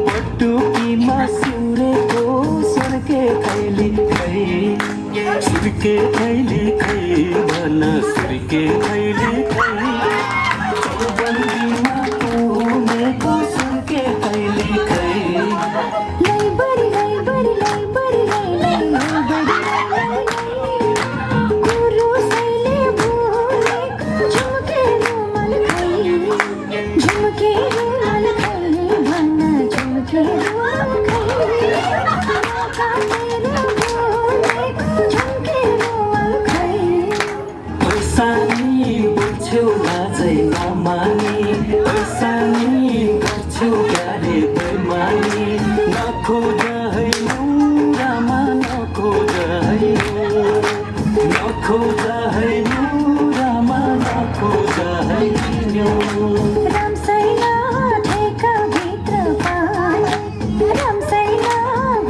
पटुकीमा सिउरेको सुर्के खैली खै सुर्के खैली खै भन सुर्के खैली खै चौबन्दीमा उमेको सुर्के खैली खै छेउ लाजै नमानी पैसानी गर्छु गाडी बेमानी नखोज है मुरामा नखोज है नखोज है मुरामा नखोज है रामसैला ठेका भित्र पानी रामसैला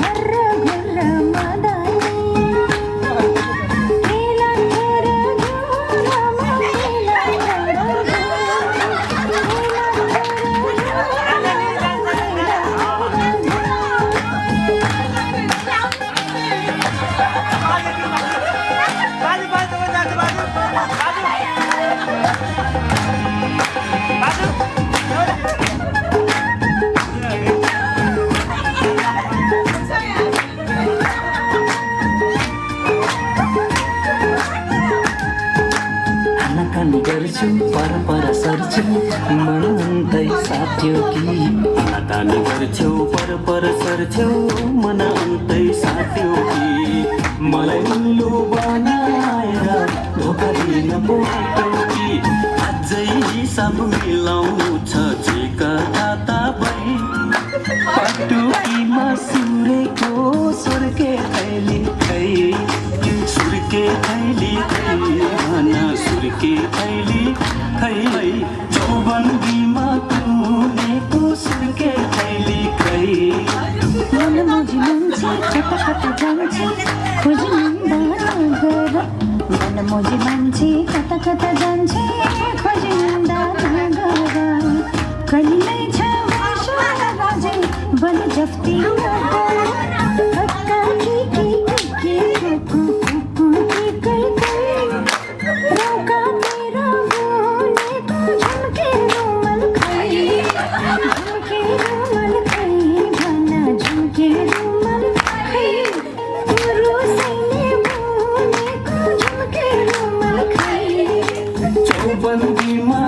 घर घर मदानी केला घर घरमा आनाकानी गर्छु पर सर्छु मनाउँदै साथ्यो कि आनाकानी गर्छु पर सर्छु मनाउँदै साथ्यो कि मलाई उल्लु बनाएर धोका दिन पर्यो कि अझै हिसाब मिलाउनु छ जेका खाता भई पटुकीमा सिउरेको सुर्के खैली खै सुर्के खैली खै भन सुर्के खैली खै चौबन्दीमा तुनेको सुर्के खैली खै मनमोजी मान्छे कता कता जान्छे खोजिन्दा नगर मनमोजी मान्छे कता कता जान्छे खोजिन्दा नगर कहिल्यै छ विश्वास राजे बन जफ्ती नगर हक्का की कुकु कुकु की कै रौका तेरा बोलेको झुम्के रुमाल खै झुम्के रुमाल खै भन झुम्के रुमाल खै पुरुषैले बोलेको झुम्के रुमाल खै चौबन्दीमा